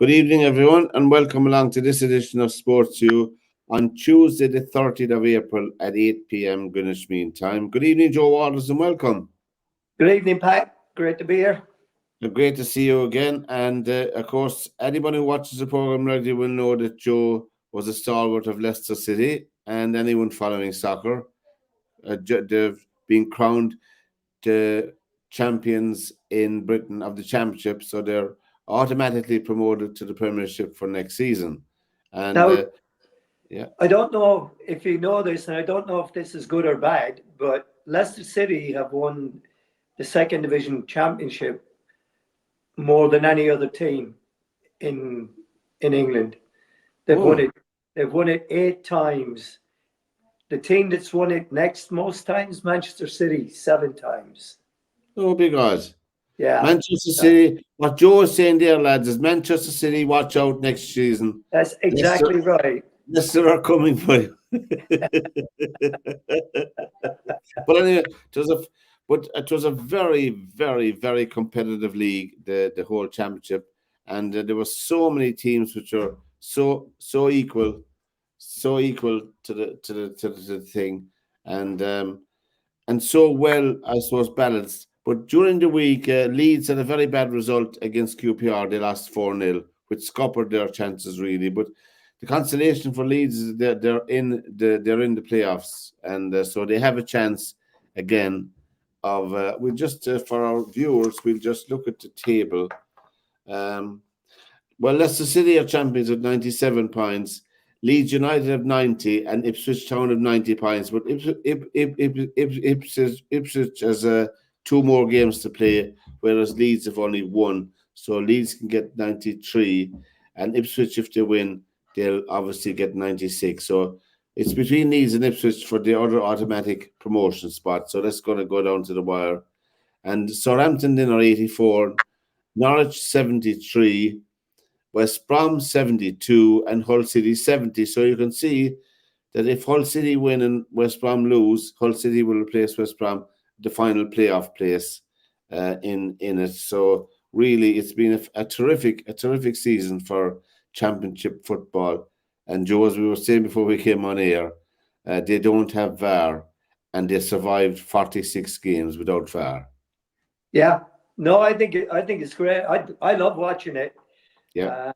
Good evening, everyone, and welcome along to this edition of SportsView on Tuesday, the 30th of April at 8 p.m. Greenwich Mean Time. Good evening, Joe Waters, and welcome. Good evening, Pat. Great to be here. Great to see you again. And of course, anyone who watches the program regularly will know that Joe was a stalwart of Leicester City, and anyone following soccer, they've been crowned the champions in Britain of the Championship, so they're automatically promoted to the Premiership for next season. And Now, yeah, I don't know if you know this, and I don't know if this is good or bad, but Leicester City have won the second division championship more than any other team in England. They've won it. They've won it 8 times. The team that's won it next most times, Manchester City, 7 times. oh, big odds. Yeah. Manchester City, what Joe is saying there, lads, is Manchester City, watch out next season. That's exactly right. Leicester are coming for you. But anyway, it was a very, very, very competitive league, the whole championship, and there were so many teams which are so equal to the thing, and so well, I suppose, balanced. But during the week, Leeds had a very bad result against QPR. They lost 4-0, which scuppered their chances really. But the consolation for Leeds is they're in the playoffs, and so they have a chance again. We'll just for our viewers, we'll just look at the table. Well, Leicester City are champions with 97 points. Leeds United have 90 and Ipswich Town have 90 points. But Ipswich has 2 more games to play, whereas Leeds have only 1. So Leeds can get 93, and Ipswich, if they win, they'll obviously get 96. So it's between Leeds and Ipswich for the other automatic promotion spot. So that's going to go down to the wire. And Southampton then are 84, Norwich 73, West Brom 72, and Hull City 70. So you can see that if Hull City win and West Brom lose, Hull City will replace West Brom the final playoff place in it. So really, it's been a terrific season for Championship football. And Joe, as we were saying before we came on air, they don't have VAR, and they survived 46 games without VAR. Yeah, no, I think it's great. I love watching it. Yeah.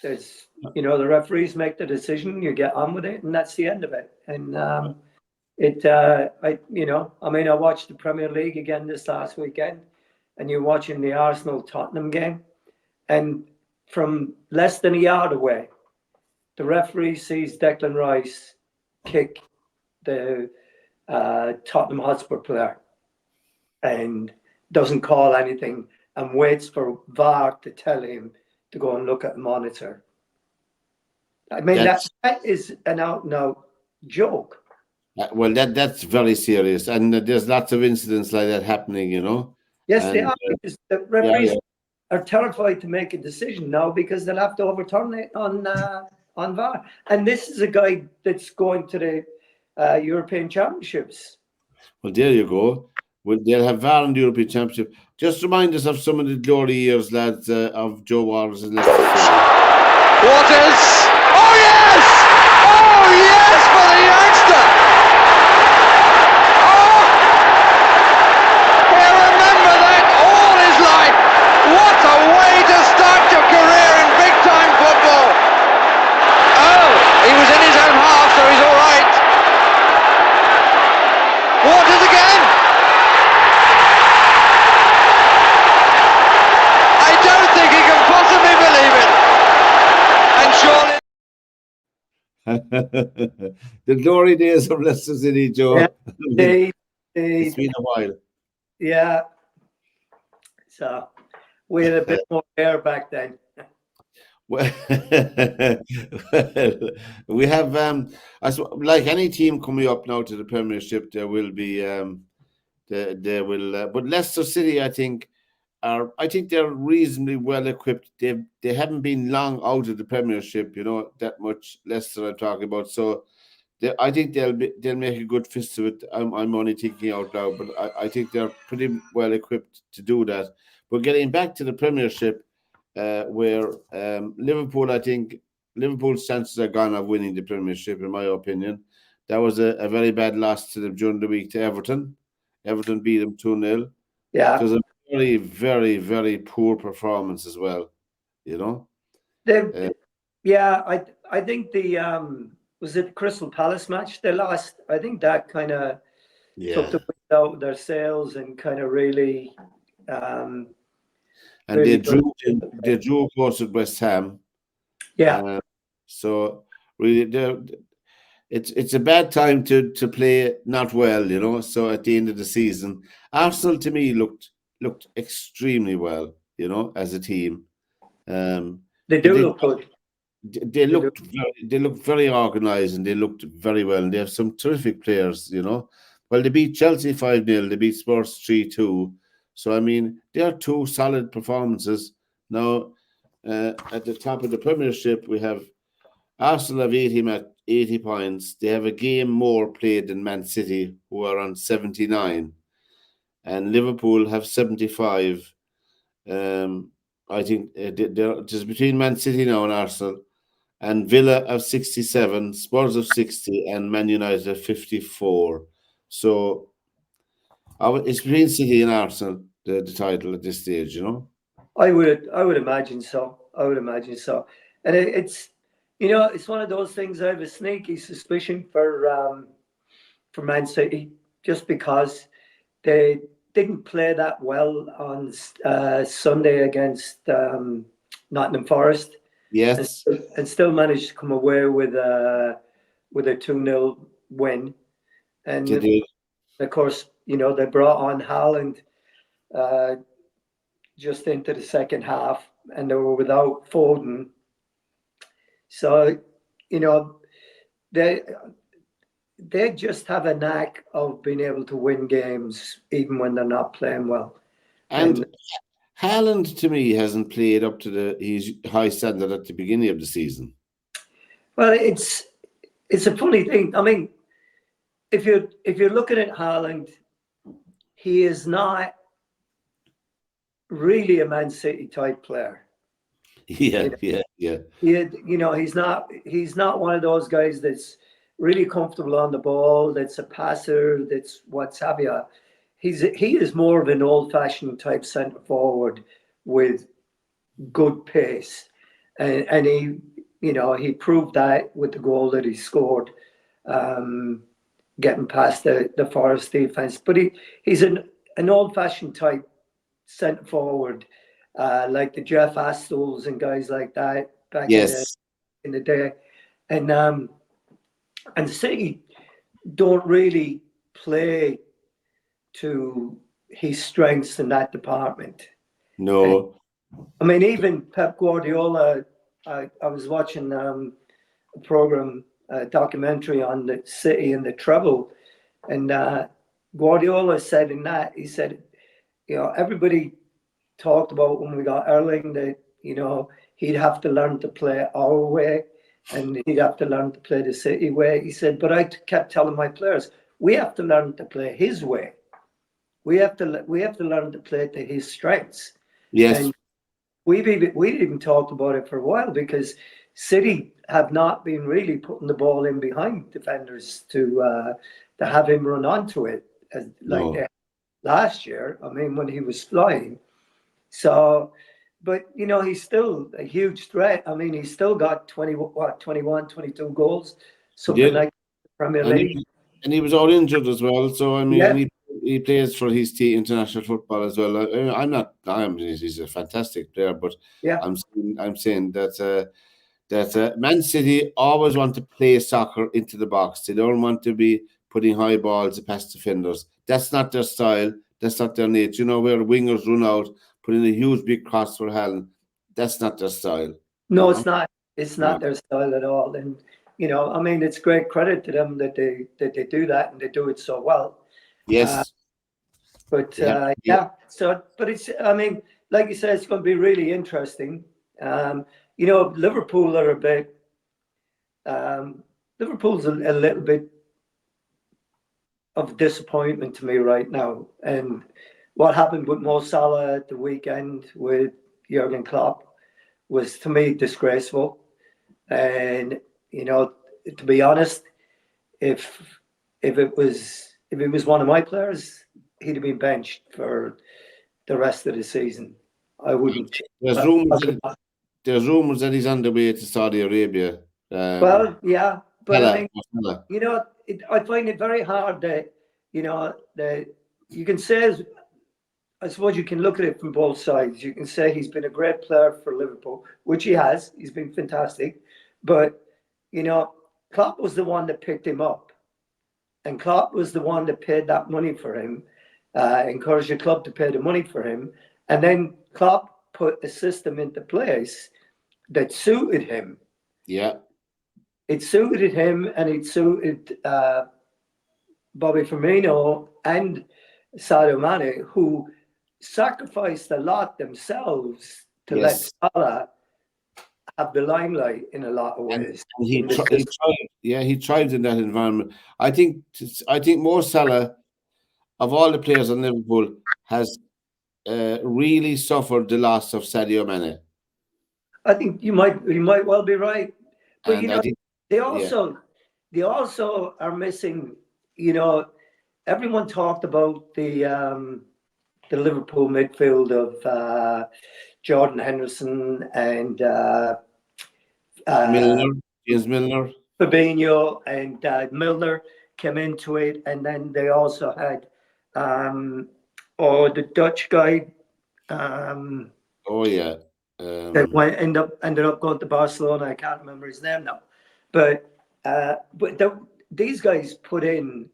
There's, the referees make the decision, you get on with it, and that's the end of it. And I watched the Premier League again this last weekend, and you're watching the Arsenal-Tottenham game, and from less than a yard away, the referee sees Declan Rice kick the Tottenham Hotspur player and doesn't call anything and waits for VAR to tell him to go and look at the monitor. I mean, that is an out-and-out joke. Well, that's very serious, and there's lots of incidents like that happening, Yes, they are, because the referees are terrified to make a decision now because they'll have to overturn it on VAR. And this is a guy that's going to the European Championships. Well, there you go. Well, they'll have VAR in the European Championship. Just remind us of some of the glory years, lads, of Joe Waters and Leicester City. Waters! Oh, yes! Oh, yes, for the youngster! Oh! He'll remember that all his life. What a way to start your career in big-time football. Oh, he was in his own half, so he's all right. Waters again! I don't think he can possibly believe it. And surely The glory days of Leicester City, Joe. Yeah, it's been a while. Yeah. So we had a bit more hair back then. Well, we have like any team coming up now to the Premiership, there will be but Leicester City, I think they're reasonably well equipped. They haven't been long out of the Premiership, that much. Leicester I'm talking about. So I think they'll make a good fist of it. I'm only thinking out loud, but I think they're pretty well equipped to do that. But getting back to the Premiership, where Liverpool, I think Liverpool's chances are gone of winning the Premiership, in my opinion. That was a very bad loss to them during the week to Everton. Everton beat them 2-0. Yeah. It was a very, very, very poor performance as well, you know. They, yeah, I think the was it the Crystal Palace match they lost? I think that kind of took the Yeah. wind out of their sails and kind of really And really they drew of course at West Ham. yeah. So really it's a bad time to play not well, you know. So at the end of the season, Arsenal to me looked extremely well, you know, as a team. They They do did look good. they looked very organized and they looked very well. And they have some terrific players, you know. Well, they beat Chelsea 5-0, they beat Spurs 3-2. So I mean, they are two solid performances. Now at the top of the Premiership, we have Arsenal have 80 points. They have a game more played than Man City, who are on 79. And Liverpool have 75. I think they're just between Man City now and Arsenal. And Villa have 67, Spurs have 60, and Man United have 54. So it's between City and Arsenal, the title at this stage, you know? I would imagine so. I would imagine so. And it's it's one of those things. I have a sneaky suspicion for Man City just because they didn't play that well on Sunday against Nottingham Forest, and, Yes, and still managed to come away with a 2-0 win. they And did. of course, they brought on Haaland uh, just into the second half, and they were without Foden. So, you know, they they just have a knack of being able to win games even when they're not playing well. And And Haaland, to me, hasn't played up to his high standard at the beginning of the season. well, it's a funny thing. I mean, if you're looking at Haaland, he is not really a Man City type player. Yeah, You know, yeah, yeah. he's not one of those guys that's really comfortable on the ball. That's a passer. That's what's have you. He is more of an old-fashioned type centre forward with good pace, and he proved that with the goal that he scored, getting past the Forest defense. But he's an old-fashioned type centre forward, like the Jeff Astles and guys like that back Yes. in the day, and City don't really play to his strengths in that department. And No. I mean, even Pep Guardiola. I was watching a program, a documentary on the City and the treble, and Guardiola said in that he said, everybody talked about when we got Erling that he'd have to learn to play our way and he'd have to learn to play the City way. He said, but I kept telling my players, we have to learn to play his way. We have to learn to play to his strengths. Yes. And we even talked about it for a while because City have not been really putting the ball in behind defenders to have him run onto it like No. last year. I mean, when he was flying. So, but he's still a huge threat. I mean, he's still got 21, 22 goals, He something did. like the Premier And League. he was all injured as well. So I mean, and Yeah, he plays for his team, international football as well. He's a fantastic player, but yeah. I'm saying that Man City always want to play soccer into the box. They don't want to be putting high balls past defenders. That's not their style. That's not their nature. Where wingers run out, put in a huge big cross for Haaland. That's not their style. No, it's not. It's No. not their style at all. And I mean, it's great credit to them that they do that and they do it so well. Yes. But They have to be. yeah. So, but I mean, like you said, it's going to be really interesting. Liverpool are a bit. Liverpool's a little bit of disappointment to me right now. And what happened with Mo Salah at the weekend with Jurgen Klopp, was, to me, disgraceful. And to be honest, if it was one of my players, he'd have been benched for the rest of the season. I wouldn't. There's rumors. There's rumors that he's on the way to Saudi Arabia. Well, yeah, but I mean, Salah. I find it very hard that that you can say. I suppose you can look at it from both sides. You can say he's been a great player for Liverpool, which he has. He's been fantastic. But, Klopp was the one that picked him up. And Klopp was the one that paid that money for him, encouraged the club to pay the money for him. And then Klopp put a system into place that suited him. Yeah. It suited him, and it suited Bobby Firmino and Sadio Mane, who sacrificed a lot themselves to let Salah have the limelight in a lot of ways. And he tried. Yeah, he tried in that environment. I think Mo Salah, of all the players on Liverpool, has really suffered the loss of Sadio Mane. I think you might well be right, but And they also are missing. Everyone talked about the Liverpool midfield of Jordan Henderson and James Milner, Fabinho, and Milner came into it, and then they also had the Dutch guy. That ended up going to Barcelona. I can't remember his name now, but these guys put in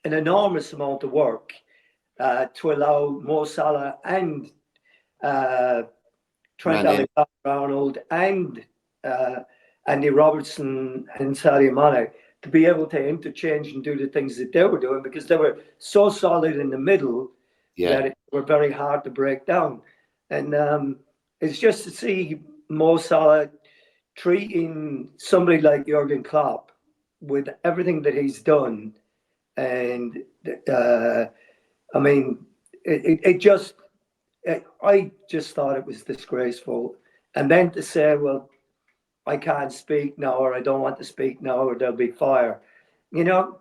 an enormous amount of work to allow Mo Salah and Trent Alexander-Arnold and Andy Robertson and Sadio Mane to be able to interchange and do the things that they were doing, because they were so solid in the middle that it were very hard to break down. And it's just to see Mo Salah treating somebody like Jurgen Klopp with everything that he's done. And I mean, I just thought it was disgraceful. And then to say, well, I can't speak now, or I don't want to speak now, or there'll be fire. Jurgen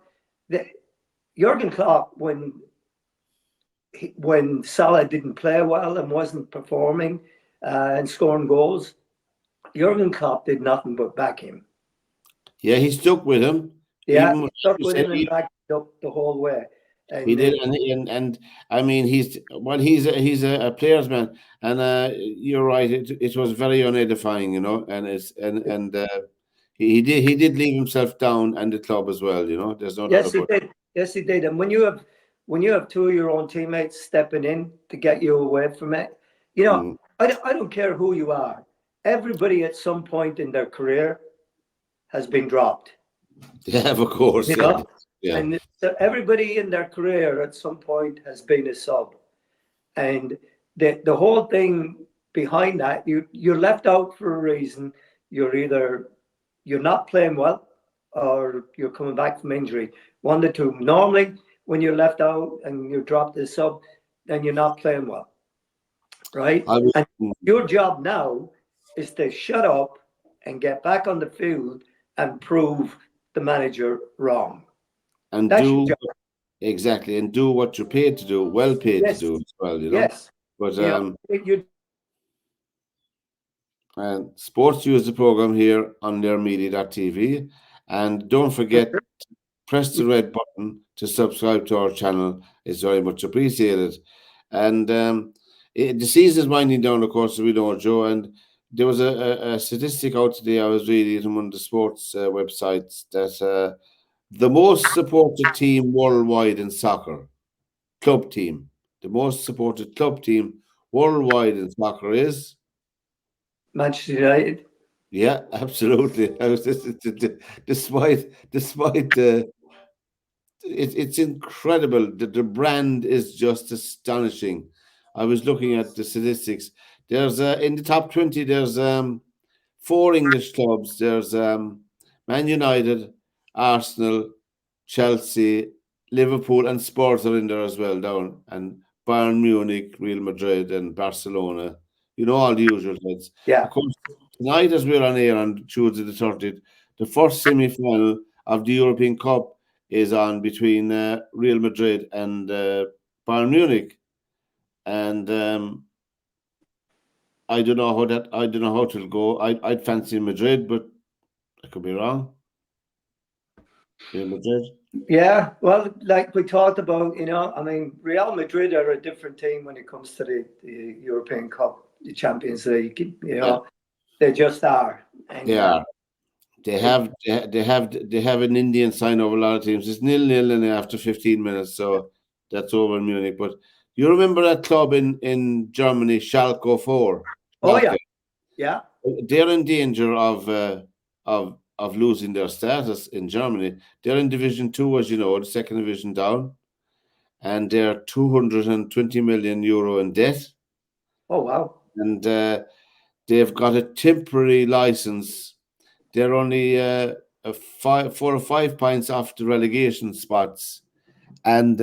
Klopp, when Salah didn't play well and wasn't performing and scoring goals, Jurgen Klopp did nothing but back him. Yeah, he stuck with him. Yeah, he stuck with him and backed up the whole way. And he did, and I mean, he's a player's man, and you're right. It was very unedifying, and he did leave himself down, and the club as well, There's no doubt about it. Yes, he did. And when you have two of your own teammates stepping in to get you away from it, I don't care who you are. Everybody at some point in their career has been dropped. Yeah, of course. Yeah. And so everybody in their career at some point has been a sub. And the whole thing behind that, you're left out for a reason. You're not playing well, or you're coming back from injury. One to two. Normally, when you're left out and you're dropped as sub, then you're not playing well. Right? And your job now is to shut up and get back on the field and prove the manager wrong. And that's do exactly, and do what you're paid to do, well paid to do as well, Yes. But and SportsView is the program here on theirmedia.tv, and don't forget, press the red button to subscribe to our channel. It's very much appreciated. And the season is winding down, of course, as we know, Joe. And there was a statistic out today. I was reading on one of the sports websites that the most supported team worldwide in soccer, club team, the most supported club team worldwide in soccer is Manchester United. Yeah, absolutely. Despite it's incredible. The brand is just astonishing. I was looking at the statistics. There's in the top 20. There's 4 English clubs. There's Man United, Arsenal, Chelsea, Liverpool, and Spurs are in there as well. Down, and Bayern Munich, Real Madrid, and Barcelona You know, all the usual things. Yeah. Of course, tonight as we're on air on Tuesday the 30th, the first semi-final of the European Cup is on between Real Madrid and Bayern Munich. And I don't know how it'll go. I'd fancy Madrid, but I could be wrong. Real Madrid. Yeah, well, like we talked about, I mean, Real Madrid are a different team when it comes to the European Cup, the Champions League. They just are. And, They are. They have an Indian sign over a lot of teams. It's 0-0 and after 15 minutes, so that's over in Munich. But you remember that club in Germany, Schalke 04? Oh Schalke? yeah. They're in danger of losing their status in Germany. They're in Division 2, as you know, the second division down, and they're 220 million euro in debt. Oh wow. And they've got a temporary license. They're only 4 or 5 points off the relegation spots, and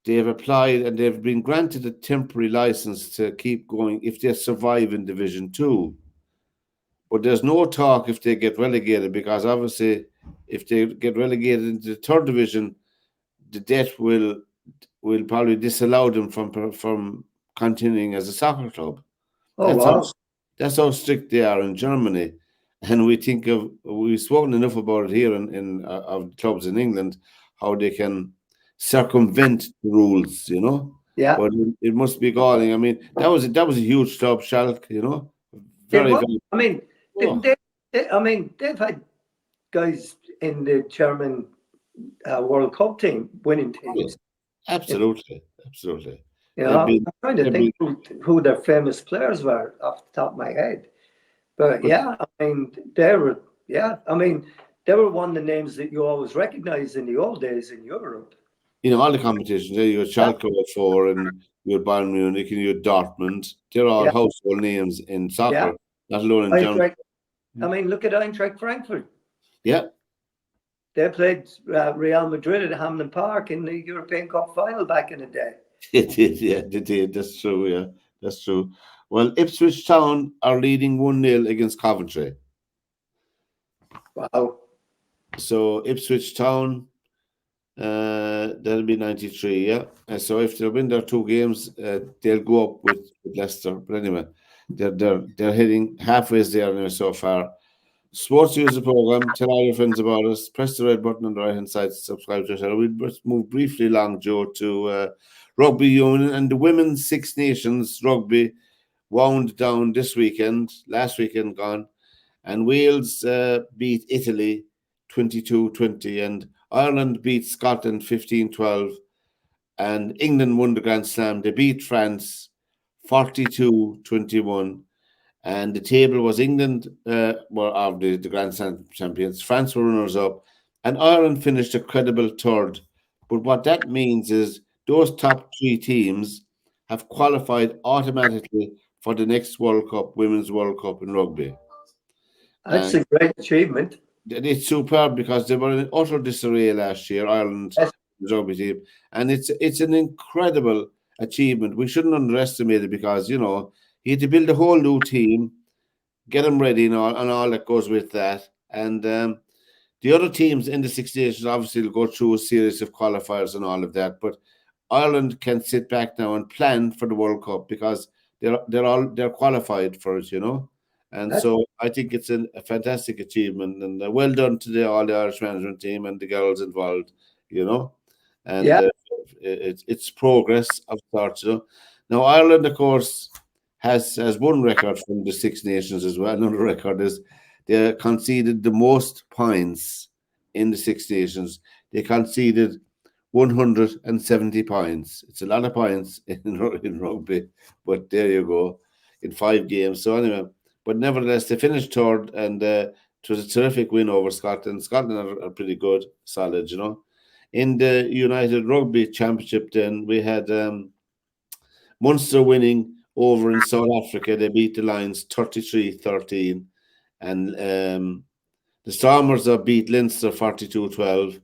they've applied and they've been granted a temporary license to keep going if they survive in Division 2. But there's no talk if they get relegated, because obviously if they get relegated into the third division, the debt will probably disallow them from continuing as a soccer club. Oh wow. That's how strict they are in Germany. And we've spoken enough about it here in of clubs in England, how they can circumvent the rules, Yeah. But it must be galling. I mean, that was a huge club, Schalke, Very, very. I mean, Oh. they've had guys in the German World Cup team, winning teams. Absolutely. I'm trying to think who their famous players were off the top of my head. But yeah, I mean, they were one of the names that you always recognize in the old days in Europe. All the competitions, you had Schalke 04 and you had Bayern Munich and you had Dortmund. They're all household names in soccer, not alone in Germany. I mean, look at Eintracht Frankfurt. Yeah. They played Real Madrid at Hampden Park in the European Cup final back in the day. It did, yeah, they did. That's true, yeah. That's true. Well, Ipswich Town are leading 1-0 against Coventry. Wow. So Ipswich Town, that'll be 93, yeah. And so if they win their 2 games, they'll go up with Leicester. But anyway, they're heading halfway there anyway so far. SportsView is the program. Tell all your friends about us. Press the red button on the right hand side to subscribe to us. We'll move briefly along, Joe, to Rugby Union and the Women's Six Nations Rugby wound down this weekend, last weekend gone, and Wales beat Italy 22-20, and Ireland beat Scotland 15-12, and England won the Grand Slam. They beat France 42-21. And the table was England were of the Grand Slam champions. France were runners-up. And Ireland finished a credible third. But what that means is those top 3 teams have qualified automatically for the next World Cup, Women's World Cup in rugby. That's a great achievement. It's superb because they were in utter disarray last year, Ireland rugby team. And it's an incredible achievement. We shouldn't underestimate it because, he had to build a whole new team, get them ready and all that goes with that. And the other teams in the Six Nations obviously will go through a series of qualifiers and all of that. But Ireland can sit back now and plan for the World Cup because they're qualified for it, And so I think it's a fantastic achievement, and well done to all the Irish management team and the girls involved, And it's progress of sorts, Now Ireland, of course, has one record from the Six Nations as well. Another record is they conceded the most points in the Six Nations. They conceded 170 points. It's a lot of points in rugby, but there you go, in 5 games. So anyway, but nevertheless, they finished third, and it was a terrific win over Scotland. Scotland are pretty good, solid, In the United Rugby Championship, then we had Munster winning over in South Africa. They beat the Lions 33-13. And the Stormers beat Leinster 42-12.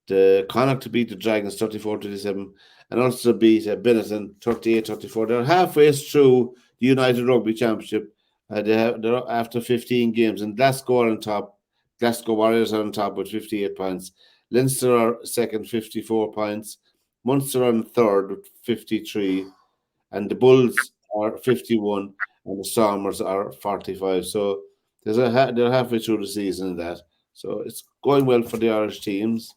The Connacht beat the Dragons 34-27. And also beat Benetton 38-34. They're halfway through the United Rugby Championship. They're after 15 games, and Glasgow are on top. Glasgow Warriors are on top with 58 points. Leinster are second, 54 points. Munster on third with 53, and the Bulls are 51, and the Stormers are 45. So they're halfway through the season in that. So it's going well for the Irish teams.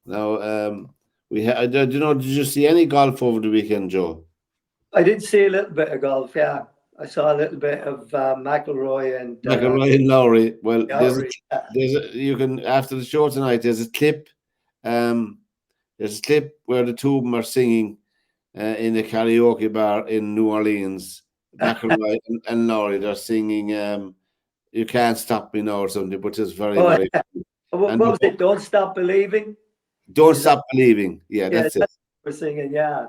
Now, did you see any golf over the weekend, Joe? I did see a little bit of golf. Yeah, I saw a little bit of McIlroy and McIlroy and Lowry. Well, Lowry. you can, after the show tonight. There's a clip. There's a clip where the two of them are singing in a karaoke bar in New Orleans. McIlroy and Lowry, they're singing "You Can't Stop Me Now" or something, which is very, very. What was it? Don't Stop Believing. Don't Stop Believing. Yeah, that's it. We're singing. Yeah.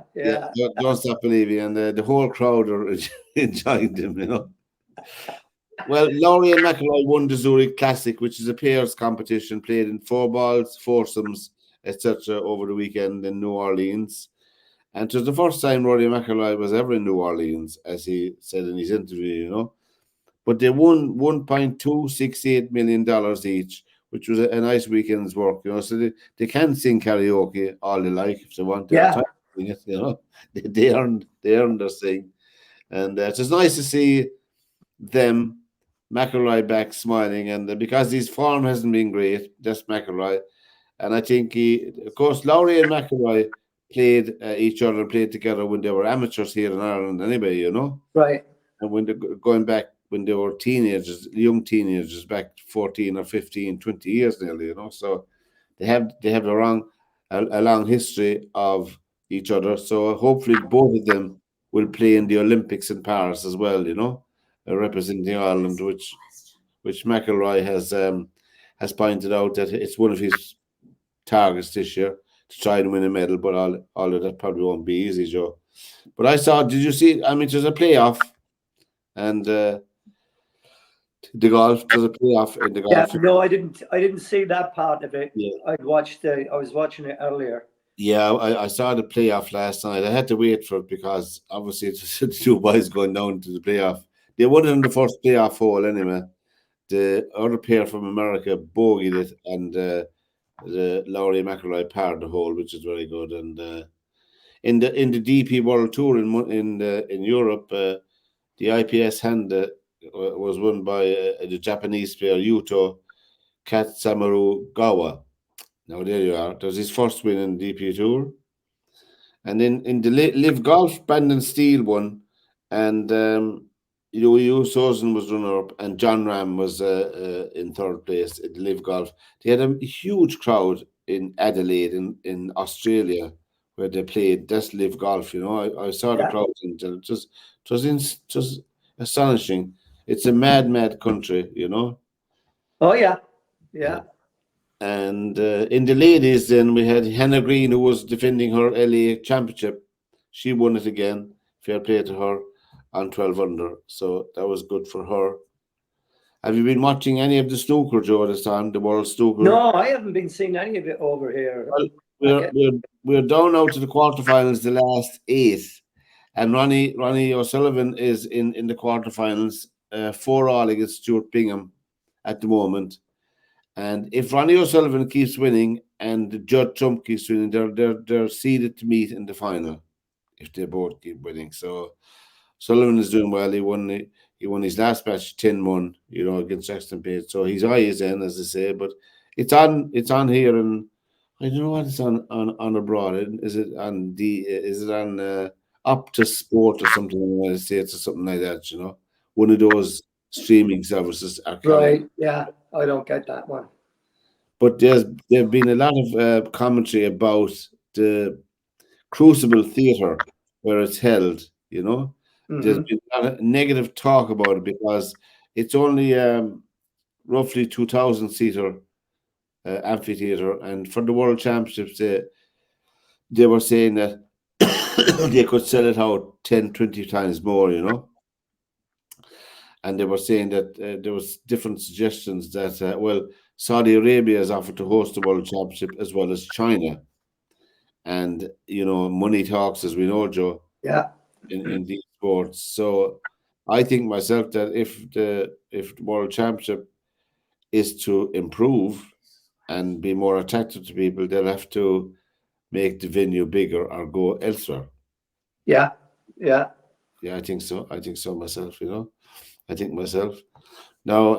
Don't Stop Believing, and the whole crowd are enjoying them. You know. Well, Lowry and McIlroy won the Zurich Classic, which is a pairs competition played in four balls, foursomes, etc. over the weekend in New Orleans. And it was the first time Rory McIlroy was ever in New Orleans, as he said in his interview, you know. But they won $1.268 million each, which was a nice weekend's work, you know. So they can sing karaoke all they like if they want. Yeah. It, you know. They earned their sing. And it's just nice to see them, McIlroy, back smiling. And because his form hasn't been great, just McIlroy. And I think of course, Lowry and McIlroy played each other and played together when they were amateurs here in Ireland anyway, you know. Right. And when they're going back when they were teenagers, young teenagers, back 14 or 15, 20 years nearly, you know. So they have a long history of each other. So hopefully both of them will play in the Olympics in Paris as well, you know, representing Ireland, which McIlroy has pointed out that it's one of his targets this year to try and win a medal, but all of that probably won't be easy, Joe. But did you see? I mean, there's a playoff, and the golf. There's a playoff in the golf. Yeah, no, I didn't see that part of it. Yeah. I was watching it earlier. Yeah, I saw the playoff last night. I had to wait for it because obviously it's the two boys going down to the playoff. They won it in the first playoff hole anyway. The other pair from America bogeyed it, and the Lowry McIlroy parred the hole, which is very good. And in the DP World Tour in Europe, the IPS hand was won by the Japanese player Yuto Katsamaru-gawa. Now there you are. That was his first win in the DP Tour. And then in the Live Golf, Brandon Steele won, and Hugh Sozen was runner-up, and John Ram was in third place in the Live Golf. They had a huge crowd in Adelaide in Australia where they played this Live Golf. You know, I saw the crowd, and it was just astonishing. It's a mad country, you know. Oh yeah. And in the ladies, then we had Hannah Green, who was defending her LA championship. She won it again. Fair play to her on 12 under. So that was good for her. Have you been watching any of the snooker, Joe, this time, the World Snooker? No, I haven't been seeing any of it over here. Well, we're down now to the quarterfinals, the last 8. And Ronnie O'Sullivan is in the quarterfinals, 4-all against Stuart Bingham at the moment. And if Ronnie O'Sullivan keeps winning and Judd Trump keeps winning, they're seeded to meet in the final if they both keep winning. So Sullivan is doing well. He won his last match 10-1, you know, against Sexton Page. So his eye is in, as they say. But it's on here, and I don't know what it's on abroad. Is it on Optus Sport or something in the United States or something like that? You know, one of those streaming services. Right? Yeah. I don't get that one. But there's been a lot of commentary about the Crucible Theatre where it's held, you know. Mm-hmm. There's been a lot of negative talk about it because it's only roughly 2,000-seater amphitheatre, and for the World Championships they were saying that they could sell it out 10, 20 times more, you know. And they were saying that there was different suggestions that, Saudi Arabia is offered to host the World Championship as well as China. And, you know, money talks, as we know, Joe. Yeah. In these sports. So I think myself that if the World Championship is to improve and be more attractive to people, they'll have to make the venue bigger or go elsewhere. Yeah, yeah. Yeah, I think so. I think so myself. I think myself. Now,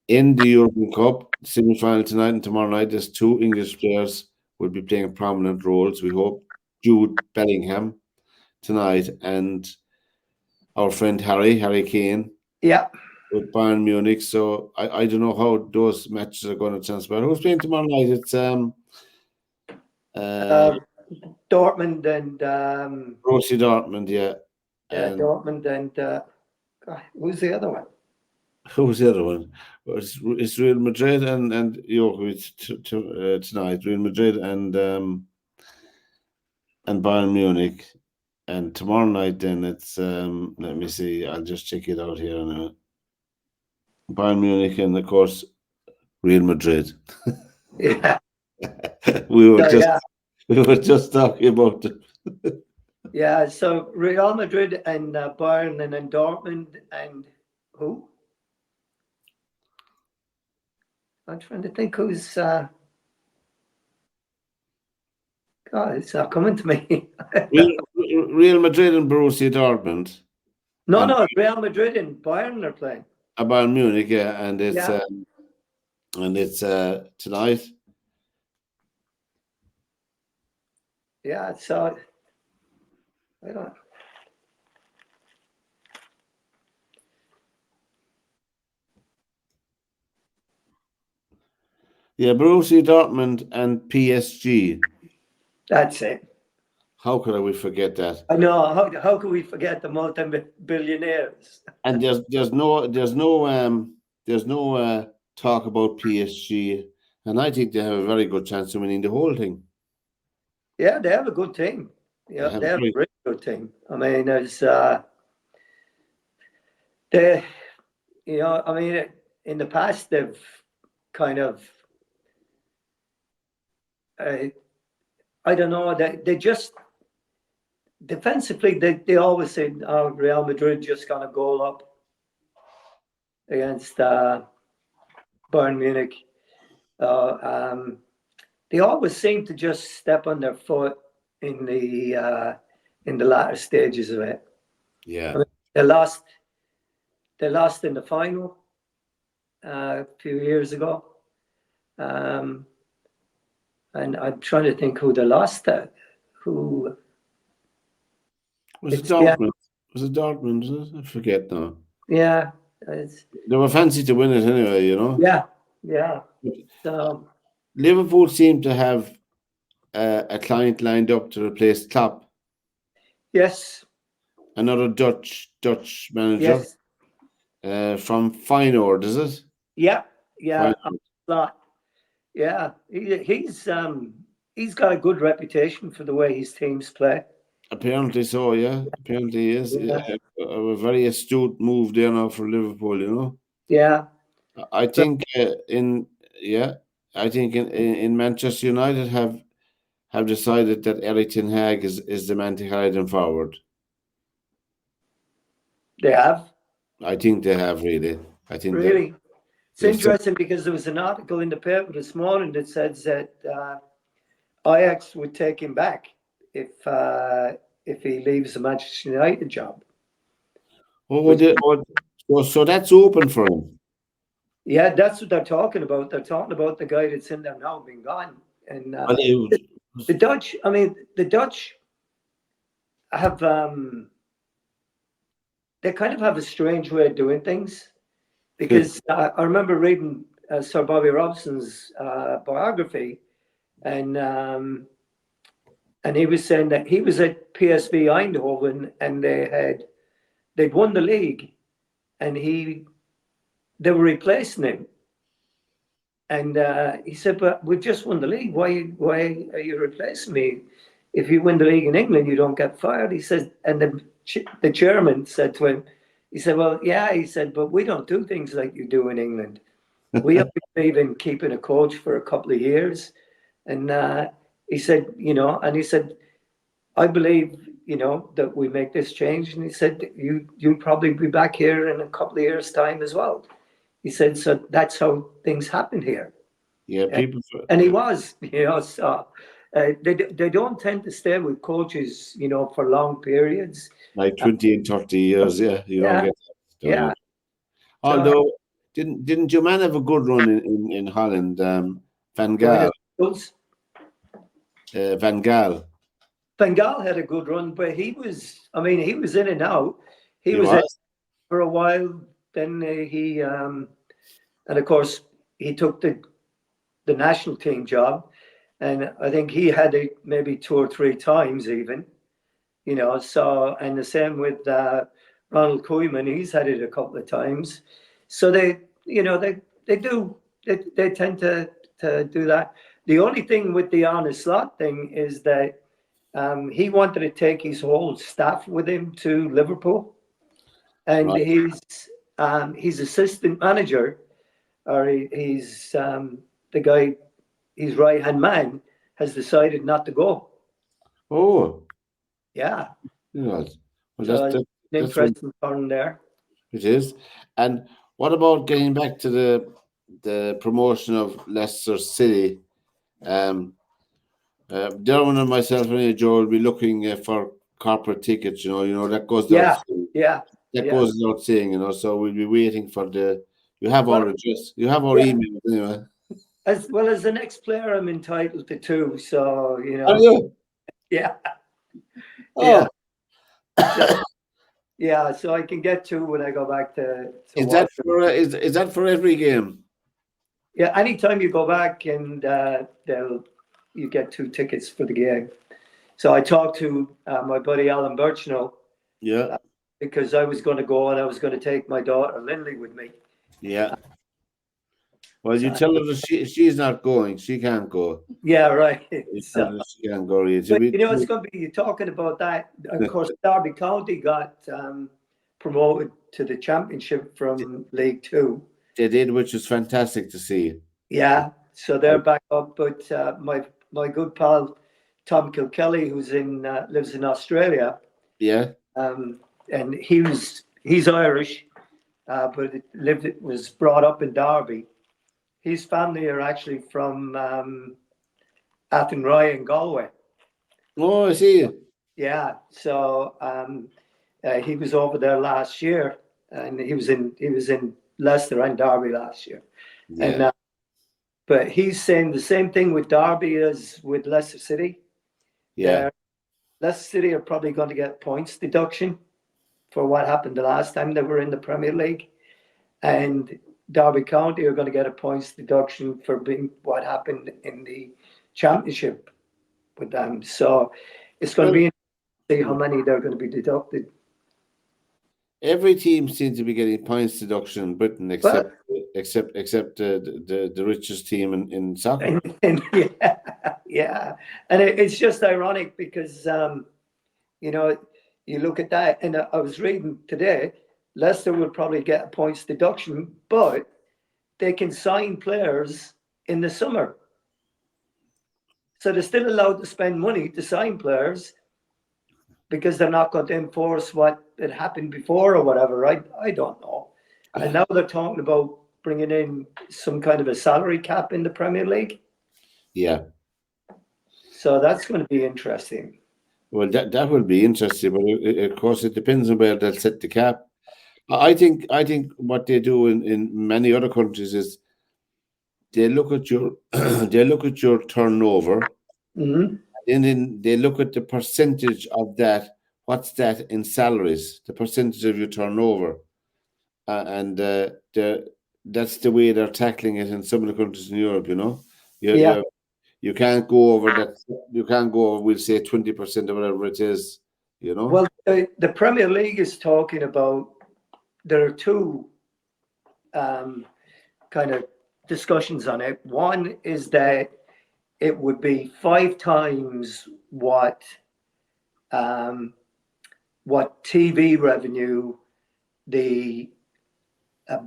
in the European Cup semi-final tonight and tomorrow night, there's two English players will be playing prominent roles. We hope Jude Bellingham tonight and our friend Harry Kane Yeah. with Bayern Munich. So I don't know how those matches are going to transpire. Who's playing tomorrow night? It's Dortmund and Borussia Dortmund, yeah. And Dortmund and God, who's the other one? who's the other one? Well, it's Real Madrid and Jokovic tonight. Real Madrid and Bayern Munich. And tomorrow night, then it's let me see. I'll just check it out here now. Bayern Munich and of course Real Madrid. Yeah. we were So, just yeah. we were just talking about it. Yeah, so Real Madrid and Bayern and then Dortmund and who? I'm trying to think who's. God, it's not coming to me. Real Madrid and Borussia Dortmund. No, Real Madrid and Bayern are playing. Bayern Munich, yeah, and it's Yeah. tonight. Yeah, so I don't. Yeah, Borussia Dortmund and PSG. That's it. How could we forget that? I know. How could we forget the multi-billionaires? And there's no talk about PSG, and I think they have a very good chance of winning the whole thing. Yeah, they have a good team. Yeah, they have a really good team. I mean, there's they, I mean, in the past they've kind of, I don't know, they just defensively they always say, "Oh, Real Madrid just gonna goal up against Bayern Munich." They always seem to just step on their foot in the latter stages of it. Yeah, I mean, they lost in the final a few years ago, and I'm trying to think who they lost to. Who was it Dortmund? Was it Dortmund? I forget now. Yeah, they were fancy to win it anyway, Yeah. So Liverpool seem to have a client lined up to replace Klopp. Yes. Another Dutch manager. Yes. From Feyenoord, is it? Yeah. Feyenoord. Yeah. He's got a good reputation for the way his teams play. Apparently so, yeah. Apparently he is. Yeah. A very astute move there now for Liverpool, Yeah. I think in Manchester United have decided that Erik ten Hag is the man to guide them forward. They have. I think they have really. I think Really. It's Yes. interesting because there was an article in the paper this morning that says that Ajax would take him back if he leaves the Manchester United job. So that's open for him. Yeah, that's what they're talking about. They're talking about the guy that's in there now being gone. And the Dutch, I mean, the Dutch have they kind of have a strange way of doing things, because I remember reading Sir Bobby Robson's biography, and he was saying that he was at PSV Eindhoven and they'd won the league, and they were replacing him, and he said, "But we've just won the league. Why are you replacing me? If you win the league in England, you don't get fired." He says, and the chairman said to him, he said, "Well, yeah," he said, "but we don't do things like you do in England. We only believe in keeping a coach for a couple of years." And he said, and he said, "I believe, that we make this change. And he said, you'll probably be back here in a couple of years' time as well. He said, so that's how things happen here. Yeah, people. And he was, so they don't tend to stay with coaches, for long periods. Like 20 and 30 years, yeah. You don't Yeah, get that. don't yeah. you? Although, didn't your man have a good run in Holland? Van Gaal. Van Gaal. Van Gaal had a good run, but he was in and out. He was was? in for a while. Then and of course, he took the national team job. And I think he had it maybe 2 or 3 times even, so, and the same with Ronald Koeman, he's had it a couple of times. So they tend to do that. The only thing with the Arne Slot thing is that he wanted to take his whole staff with him to Liverpool, and Right. his assistant manager, or he's the guy, his right-hand man, has decided not to go. Oh, Yeah. well, So that's an what interesting turn there. it is. And what about getting back to the promotion of Leicester City? Derwin and myself and Joe will be looking for corporate tickets. That goes without saying. Yeah. That goes without saying. So we'll be waiting for the. You have our address. You have our email anyway. As well as the next player, I'm entitled to 2. So Are you? yeah, Oh, so I can get 2 when I go back to is that Watford. for is that for every game? Yeah, anytime you go back, and you get 2 tickets for the game. So I talked to my buddy Alan Birchnow. Yeah. Because I was going to go, and I was going to take my daughter Lindley with me. Yeah. Well, you tell her that she's not going. She can't go. Yeah, right. She can't go. But it's going to be, you're talking about that. Of course, Derby County got promoted to the Championship from League 2. They did, which was fantastic to see. Yeah, so they're back up. But my good pal Tom Kilkelly, who's lives in Australia. Yeah. And he's Irish, but was brought up in Derby. His family are actually from Athenry in Galway. Oh, I see. Yeah, so he was over there last year, and he was in Leicester and Derby last year. Yeah. And but he's saying the same thing with Derby as with Leicester City. Yeah. Leicester City are probably going to get points deduction for what happened the last time they were in the Premier League, and Derby County are going to get a points deduction for being what happened in the Championship with them. So it's going to be interesting to see how many they're going to be deducted. Every team seems to be getting points deduction in Britain, except the richest team in soccer. And yeah, and it's just ironic because you look at that, and I was reading today, Leicester will probably get a points deduction, but they can sign players in the summer. So they're still allowed to spend money to sign players because they're not going to enforce what had happened before or whatever. I don't know. And now they're talking about bringing in some kind of a salary cap in the Premier League. Yeah. So that's going to be interesting. Well, that will be interesting, but of course it depends on where they'll set the cap. I think what they do in many other countries is they look at your turnover, Mm-hmm. and then they look at the percentage of that. What's that in salaries? The percentage of your turnover, and that's the way they're tackling it in some of the countries in Europe. You can't go over that. You can't go over, we'll say 20% or whatever it is. Well, the Premier League is talking about, there are 2 kind of discussions on it. One is that it would be 5 times what TV revenue the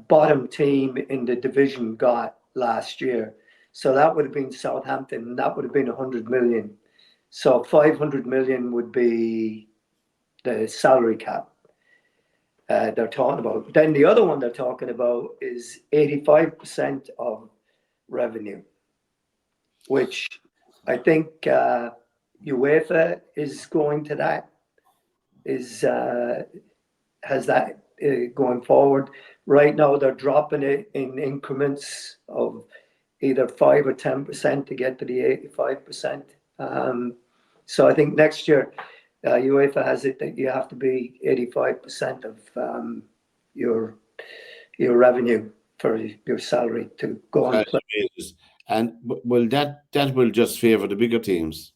bottom team in the division got last year. So that would have been Southampton, and that would have been 100 million. So 500 million would be the salary cap they're talking about. Then the other one they're talking about is 85% of revenue, which I think UEFA is going to that, has that going forward. Right now, they're dropping it in increments of either 5 or 10% to get to the 85%. So I think next year, UEFA has it that you have to be 85% of your revenue for your salary to go on play. And well, that will just favour the bigger teams.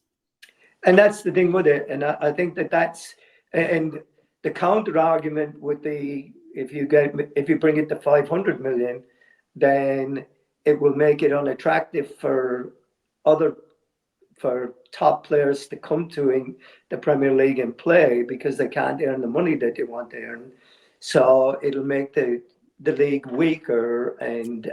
And that's the thing with it. And I think that's and the counter argument with if you bring it to 500 million, then it will make it unattractive for top players to come to the Premier League and play because they can't earn the money that they want to earn. So it'll make the league weaker and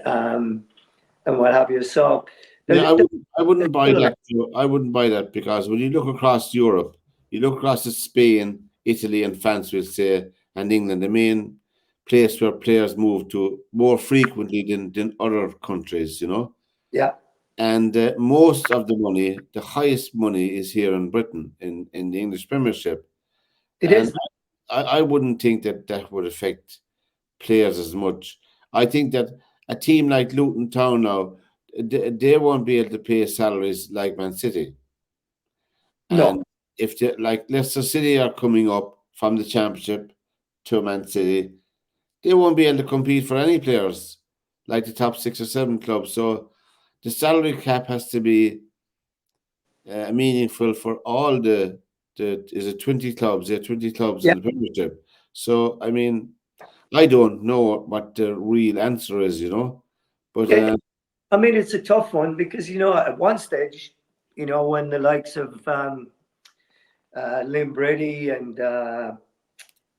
what have you. So yeah, I wouldn't buy that. I wouldn't buy that because when you look across Europe, you look across at Spain, Italy, and France, we'll say, and England, the main place where players move to more frequently than other countries, you know. Yeah. And most of the money, the highest money, is here in Britain in the English Premiership. It is. I wouldn't think that would affect players as much. I think that a team like Luton Town now, they won't be able to pay salaries like Man City. No. And if like Leicester City are coming up from the Championship to Man City, they won't be able to compete for any players like the top 6 or 7 clubs. So the salary cap has to be meaningful for all the is it 20 clubs? Yeah, 20 clubs in the Premiership. So I mean, I don't know what the real answer is, you know. But I mean, it's a tough one because at one stage, when the likes of Liam Brady and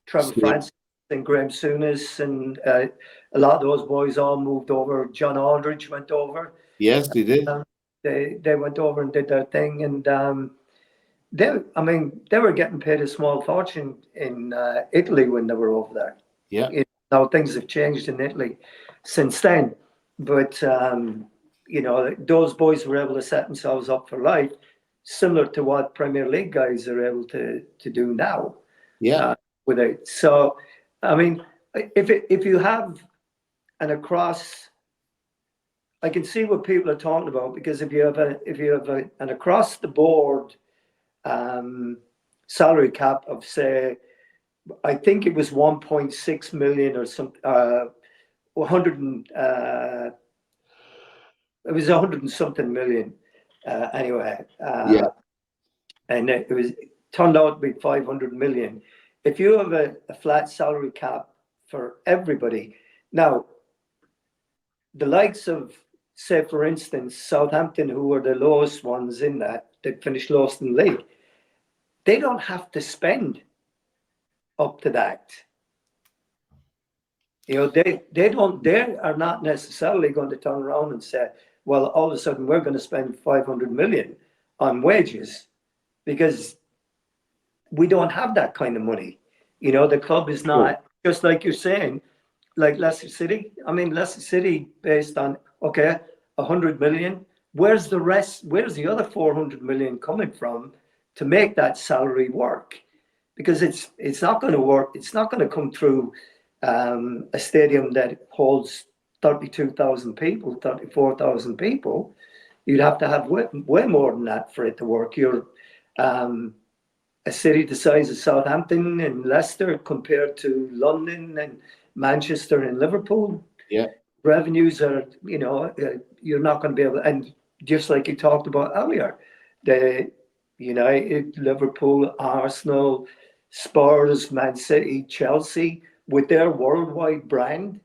Trevor Francis and Graham Souness and a lot of those boys all moved over. John Aldridge went over. Yes, they did. They went over and did their thing, and they were getting paid a small fortune in Italy when they were over there. Yeah. Now things have changed in Italy since then, but those boys were able to set themselves up for life, similar to what Premier League guys are able to do now. Yeah. With it, so I mean, if you have an across. I can see what people are talking about because if you have an across the board salary cap of, say, I think it was 1.6 million or something, 100 and it was 100 and something million anyway. And it turned out to be 500 million. If you have a flat salary cap for everybody now, the likes of, say, for instance, Southampton, who were the lowest ones in that, they finished lowest in the league, they don't have to spend up to that. They are not necessarily going to turn around and say, well, all of a sudden we're going to spend 500 million on wages because we don't have that kind of money. The club is not, just like you're saying, like Leicester City. I mean, Leicester City based on, 100 million. Where's the rest? Where's the other 400 million coming from to make that salary work? Because it's not going to work. It's not going to come through a stadium that holds 32,000 people, 34,000 people. You'd have to have way more than that for it to work. You're a city the size of Southampton and Leicester compared to London and Manchester and Liverpool. Yeah. Revenues are, you're not going to be able to, and just like you talked about earlier, the United, Liverpool, Arsenal, Spurs, Man City, Chelsea, with their worldwide brand.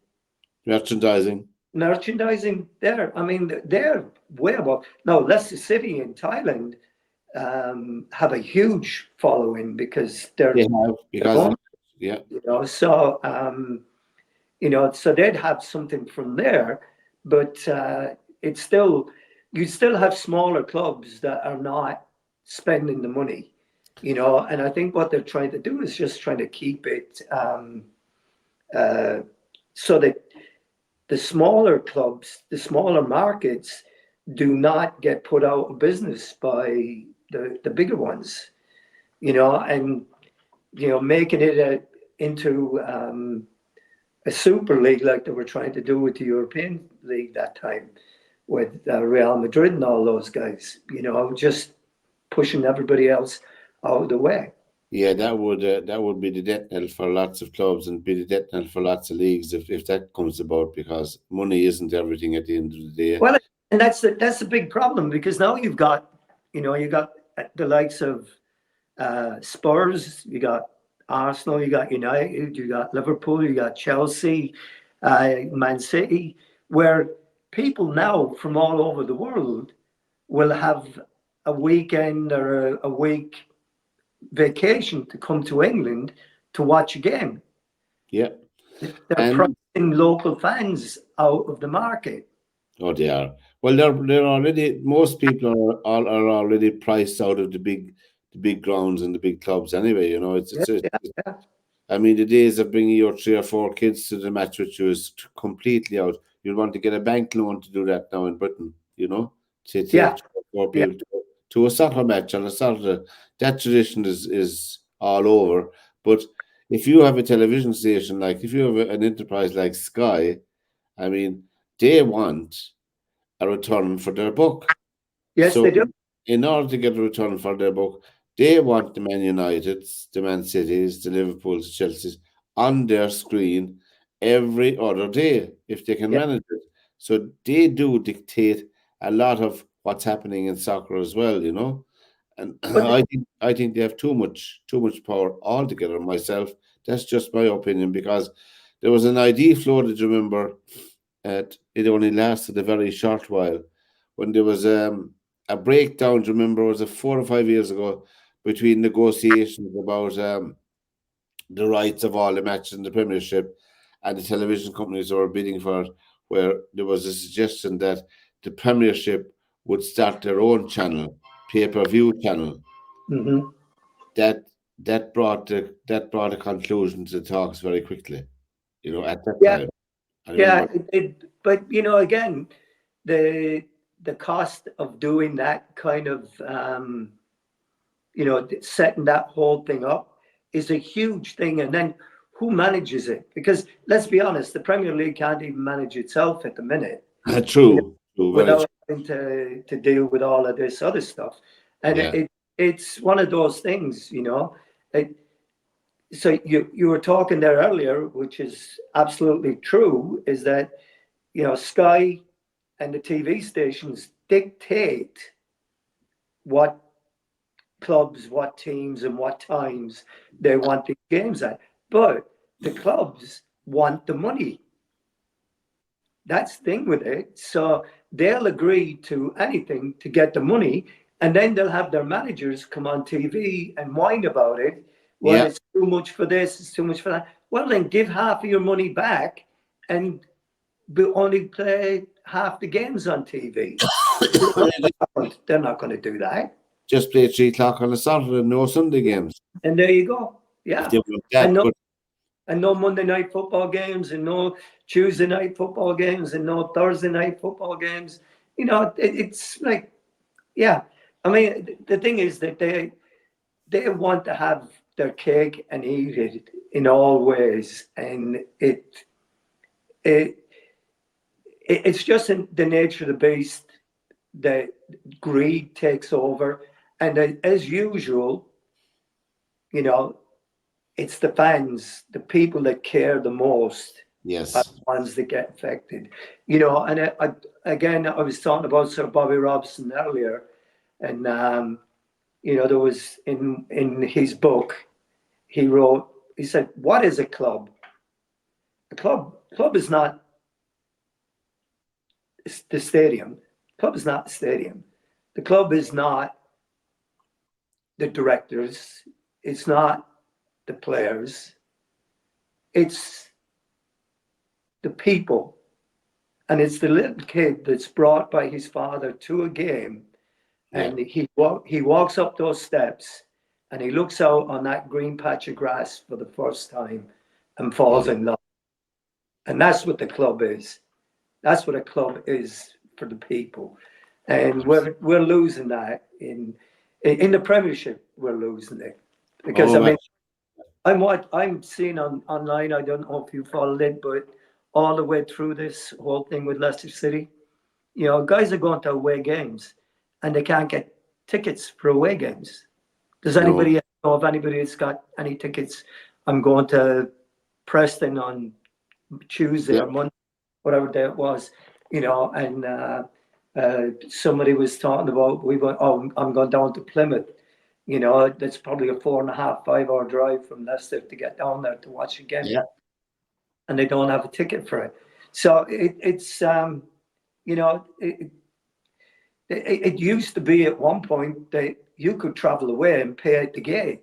Merchandising there. I mean, they're way above. Now, Leicester City in Thailand have a huge following because so so they'd have something from there, but it's still, you still have smaller clubs that are not spending the money. And I think what they're trying to do is just trying to keep it so that the smaller clubs, the smaller markets, do not get put out of business by the bigger ones, and making it into a super league like they were trying to do with the European League that time with Real Madrid and all those guys, just pushing everybody else out of the way. Yeah, that would be the death knell for lots of clubs and be the death knell for lots of leagues if that comes about, because money isn't everything at the end of the day. Well, and that's the big problem, because now you've got the likes of Spurs, you got Arsenal, you got United, you got Liverpool, you got Chelsea, Man City, where people now from all over the world will have a weekend or a week vacation to come to England to watch a game. Yeah. They're And pricing local fans out of the market. oh, they are. Well, they're already, most people are already priced out of the big grounds and the big clubs anyway. Yeah. I mean, the days of bringing your 3 or 4 kids to the match with you is completely out. You'd want to get a bank loan to do that now in Britain, to Yeah. take 4 Yeah. people to a soccer match on a Saturday. That tradition is all over. But if you have a television station, like if you have an enterprise like Sky, I mean, they want a return for their buck. Yes, So they do. in order to get a return for their buck, they want the Man Uniteds, the Man Cities, the Liverpools, the Chelseas on their screen every other day if they can Yeah. manage it. So they do dictate a lot of what's happening in soccer as well, And But I think they have too much power altogether. Myself, that's just my opinion, because there was an idea floated, remember, it only lasted a very short while, when there was a breakdown. Remember, was it 4 or 5 years ago, between negotiations about the rights of all the matches in the Premiership and the television companies that were bidding for it, where there was a suggestion that the Premiership would start their own channel, pay-per-view channel. Mhm. That brought a conclusion to the talks very quickly. At that Yeah, time, I yeah. remember. But again, the cost of doing that kind of setting that whole thing up is a huge thing. And then who manages it? Because let's be honest, the Premier League can't even manage itself at the minute, True, very true. without having to deal with all of this other stuff. And Yeah. it's one of those things, It, so you were talking there earlier, which is absolutely true, is that Sky and the TV stations dictate what clubs, what teams, and what times they want the games at. But the clubs want the money. That's the thing with it. So they'll agree to anything to get the money, and then they'll have their managers come on TV and whine about it. Well, Yeah. it's too much for this, it's too much for that. Well, then give half of your money back and only play half the games on TV. They're not going to do that. Just play 3 o'clock on a Saturday, no Sunday games. And there you go. If Yeah. they want And that, no, but and no Monday night football games, and no Tuesday night football games, and no Thursday night football games. It's like, yeah. I mean, the thing is that they want to have their cake and eat it in all ways, and it's just in the nature of the beast that greed takes over, and as usual, it's the fans, the people that care the most, are yes, the ones that get affected. And again, I was talking about Sir Bobby Robson earlier, and there was in his book, he said, "What is a club? A club is not the stadium. Club is not the stadium. The club is not the directors. It's not the players. It's the people, and it's the little kid that's brought by his father to a game, yeah, and he walks up those steps, and he looks out on that green patch of grass for the first time and falls in love. And that's what the club is. That's what a club is for the people. And we're losing that in the Premiership. We're losing it because I'm seeing online. I don't know if you followed it, but all the way through this whole thing with Leicester City, guys are going to away games and they can't get tickets for away games. Does anybody know if anybody that's got any tickets? I'm going to Preston on Tuesday or Monday, whatever day it was, and somebody was talking about I'm going down to Plymouth. That's probably a 4.5, 5 hour drive from Leicester to get down there to watch a game. Yeah. And they don't have a ticket for it. So it's it used to be at one point that you could travel away and pay at the gate.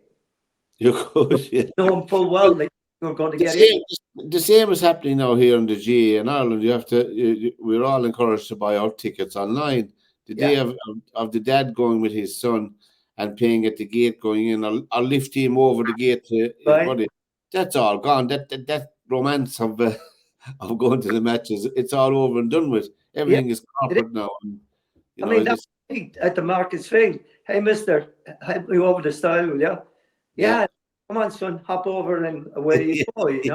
You could, yeah. Knowing full well that you were going to get in. The same is happening now here in the GA in Ireland. You have to. We're all encouraged to buy our tickets online. The day of the dad going with his son and paying at the gate, going in, I'll lift him over the gate to his buddy. That's all gone. That romance of going to the matches, it's all over and done with. Everything is corporate now. And, that's at the Marcus Field. Hey, mister, help me over the style, will you? Yeah. Come on, son, hop over and away you go, and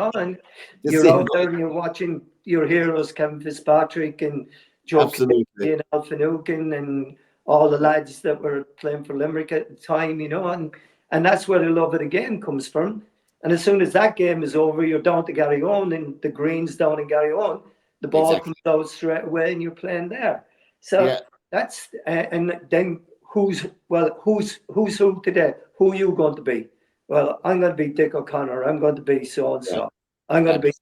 you're out there and you're watching your heroes, Kevin Fitzpatrick and Joe Kelly and Al Finucane and all the lads that were playing for Limerick at the time, and that's where the love of the game comes from. And as soon as that game is over, you're down to Garryowen and the green's down in Garryowen. The ball comes out straight away and you're playing there. So that's, and then who's who today? Who are you going to be? Well, I'm going to be Dick O'Connor. I'm going to be so-and-so. I'm going to be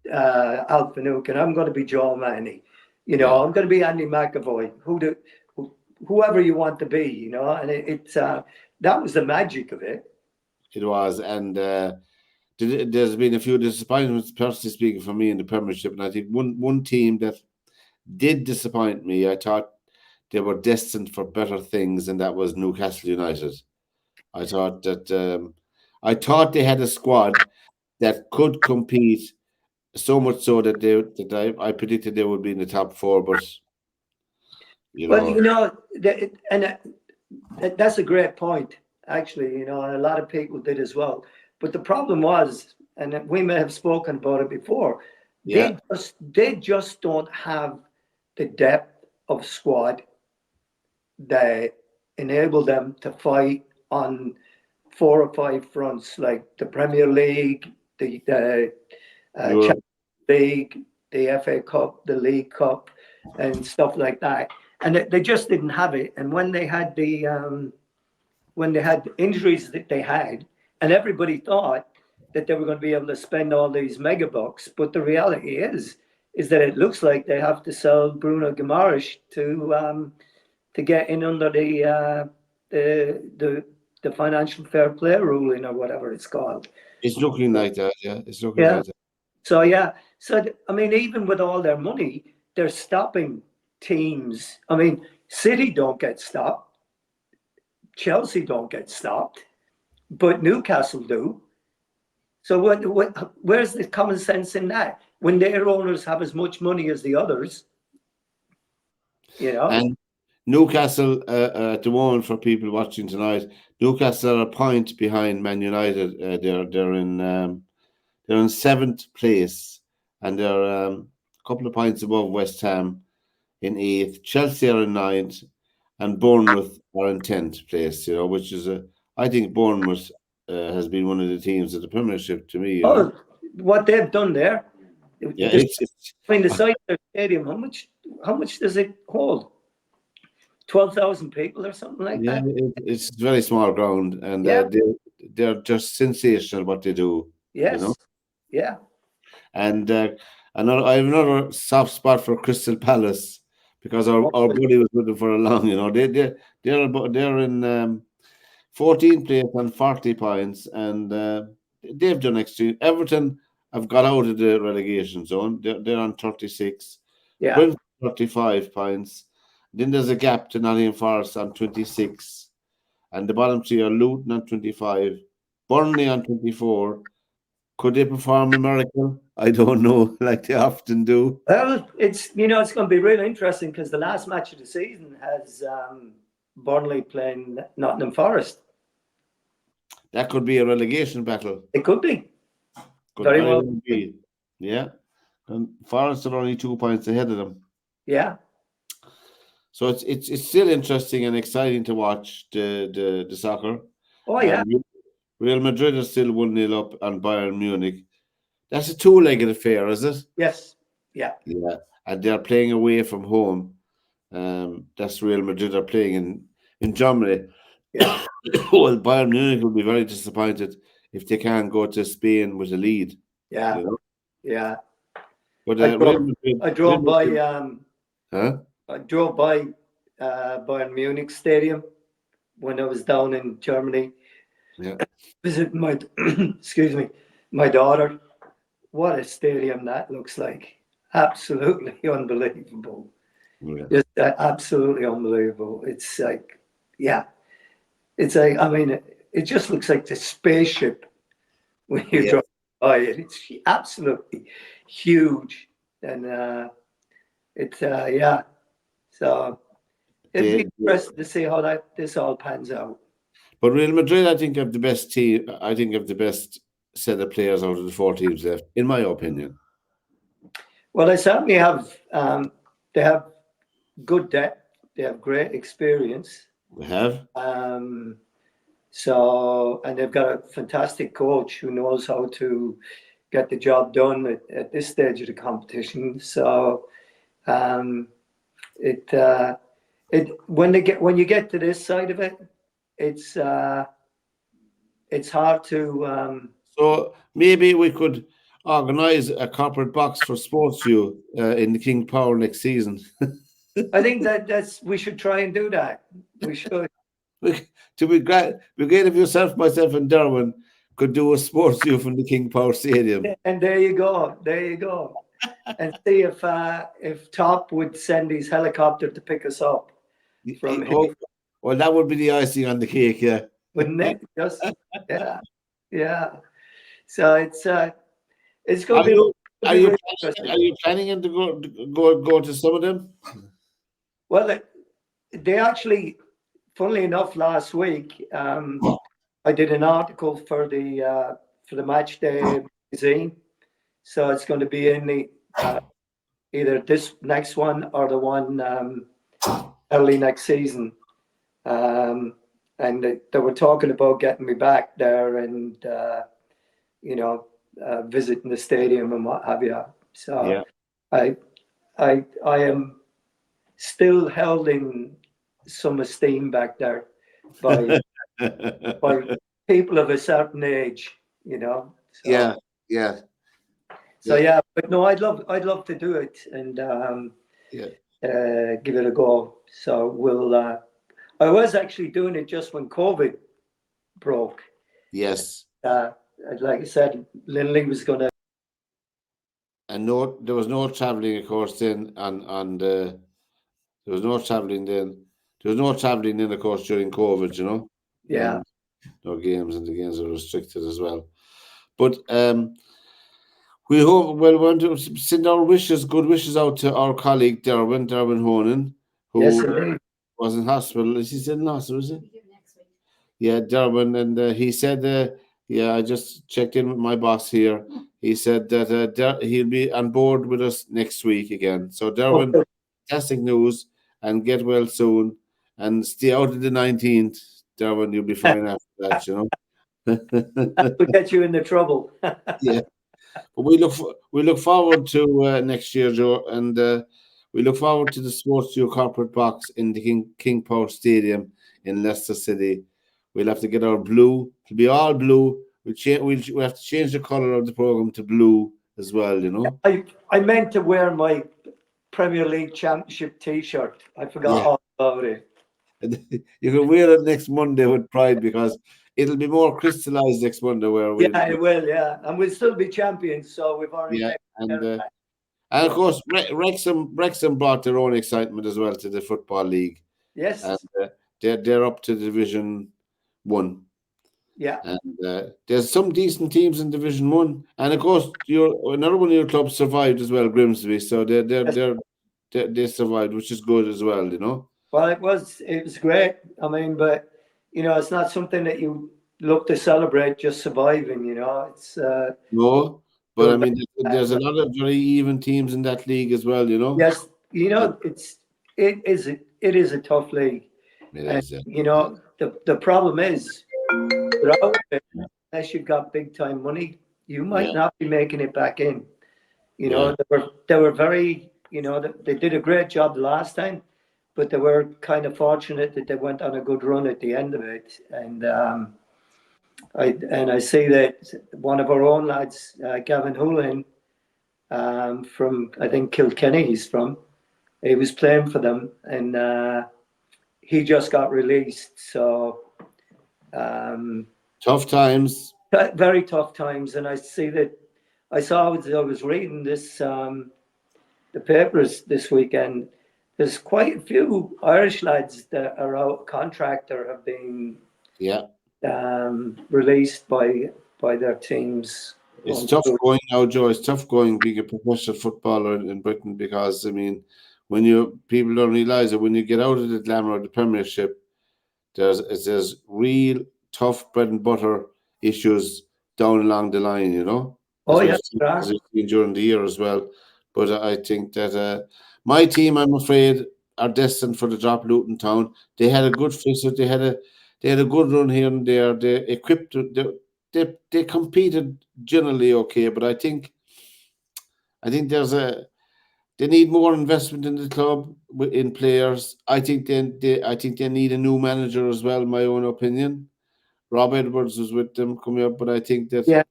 Al Finucane. I'm going to be Joe Manny. I'm going to be Andy McAvoy. Whoever you want to be, and it's that was the magic of it. It was, and there's been a few disappointments, personally speaking, for me in the Premiership, and I think one team that did disappoint me, I thought they were destined for better things, and that was Newcastle United. I thought they had a squad that could compete, so much so that I predicted they would be in the top four, but that's a great point, actually, and a lot of people did as well. But the problem was, and we may have spoken about it before, they just don't have the depth of squad that enable them to fight on 4 or 5 fronts, like the Premier League, the Champions League, the FA Cup, the League Cup, and stuff like that. And they just didn't have it. And when they had the injuries that they had, and everybody thought that they were going to be able to spend all these mega bucks, but the reality is that it looks like they have to sell Bruno Guimaraes to get in under the financial fair play ruling or whatever it's called. It's looking like that, yeah. It's looking like that. So I mean, even with all their money, they're stopping teams. I mean, City don't get stopped, Chelsea don't get stopped, but Newcastle do. So where's the common sense in that? When their owners have as much money as the others, And Newcastle, at the moment, for people watching tonight, Newcastle are a point behind Man United. They're in 7th place, and they're a couple of points above West Ham in 8th. Chelsea are in 9th, and Bournemouth are in 10th place. Which is I think Bournemouth has been one of the teams of the Premiership to me. What they've done there. Yeah, the size of their stadium, how much does it hold? 12,000 people or something like that. It's a very small ground, and they're just sensational what they do. Yes. Yeah. And I have another soft spot for Crystal Palace because our buddy was with them for a long. They're in 14th place on 40 points, and they've done extreme. Everton have got out of the relegation zone. They're on 36. Yeah. Brentford 35 points. Then there's a gap to Nottingham Forest on 26. and the bottom three are Luton on 25, Burnley on 24. Could they perform a miracle? I don't know, like they often do. Well, it's it's going to be really interesting because the last match of the season has Burnley playing Nottingham Forest. That could be a relegation battle. It could be. Could Very well be. Yeah. And Forest are only 2 points ahead of them. Yeah. So it's still interesting and exciting to watch the soccer. Oh yeah. Real Madrid is still 1-0 up on Bayern Munich. That's a two-legged affair, is it? Yes. Yeah. Yeah. And they're playing away from home. That's Real Madrid are playing in Germany. Yeah. Well, Bayern Munich will be very disappointed if they can't go to Spain with a lead. Yeah. You know? Yeah. But I drove by huh? I drove by Bayern Munich Stadium when I was down in Germany. Yeah. Visiting my excuse me, my daughter. What a stadium that looks like. Absolutely unbelievable. Yeah. Just absolutely unbelievable. It's like, yeah. It's like, I mean, it just looks like the spaceship when you drive by it. It's absolutely huge. And yeah. So it'd be interesting to see how this all pans out. But Real Madrid, I think, have the best team. I think have the best set of players out of the 4 teams left, in my opinion. Well, they certainly have. They have good depth. They have great experience. They have. So, and they've got a fantastic coach who knows how to get the job done at this stage of the competition. So, when you get to this side of it, it's hard to. So maybe we could organise a corporate box for SportsView in the King Power next season. I think we should try and do that. We should. To be great if yourself, myself, and Derwin could do a SportsView from the King Power Stadium. And there you go. And see if Top would send his helicopter to pick us up from here. Well, that would be the icing on the cake, yeah. Wouldn't it? Just yeah. So it's going to be. Are you planning to go to some of them? Well, they actually, funnily enough, last week I did an article for the Match Day magazine. So it's going to be in the either this next one or the one early next season. And they were talking about getting me back there and visiting the stadium and what have you. So yeah. I am still held in some esteem back there by people of a certain age, So, yeah. So yeah, but no, I'd love to do it and give it a go. So we'll. I was actually doing it just when COVID broke. Yes. Like I said, Lindley was going to. And there was no traveling, of course, then, and there was no traveling then. There was no traveling then, of course, during COVID, Yeah. And no games, and the games are restricted as well. But we want to send our good wishes out to our colleague Derwin Honan, who was in hospital. Is he still in hospital? Is he? Next week. Yeah, Derwin, and he said, I just checked in with my boss here. He said that he'll be on board with us next week again. So, Derwin, fantastic news, and get well soon, and stay out of the 19th, Derwin. You'll be fine after that, We'll get you into trouble. Yeah. But we look forward to next year, Joe, and we look forward to the SportsView corporate box in the King Power Stadium in Leicester City. We'll have to get our blue. It'll be all blue. We'll have to change the colour of the programme to blue as well, I meant to wear my Premier League Championship T-shirt. I forgot all about it. You can wear it next Monday with pride because it'll be more crystallised next Monday. It will, yeah. And we'll still be champions, so we've already... Yeah, and of course, Wrexham brought their own excitement as well to the Football League. Yes. And they're up to Division 1. Yeah. And there's some decent teams in Division 1. And of course, another one of your clubs survived as well, Grimsby. So they survived, which is good as well, you know. Well, it was great. I mean, but it's not something that you look to celebrate just surviving. It's No, but I you're mean, there's a lot of very even teams in that league as well, you know. yes, it is a tough league, It and is, yeah. the problem is without it, unless you've got big time money, you might Yeah, not be making it back in. yeah. They were very they did a great job the last time, but they were kind of fortunate that they went on a good run at the end of it, and I see that one of our own lads, Gavin Houlihan, from I think Kilkenny, he's from. He was playing for them, and he just got released. So Tough times. very tough times, and I see that. I saw as I was reading this the papers this weekend. There's quite a few Irish lads that are out of contract or have been Yeah. released by their teams. It's tough going now, Joe. It's tough going being a professional footballer in Britain because, I mean, people don't realise that when you get out of the glamour of the Premiership, there's real tough bread and butter issues down along the line, you know, Oh as yeah, we've seen during the year as well. But I think that my team, I'm afraid, are destined for the drop. Luton Town. They had a good visit. They had a good run here and there. They equipped. They competed generally okay, but I think they need more investment in the club in players. I think they need a new manager as well. In my own opinion, Rob Edwards was with them coming up, but I think that yeah,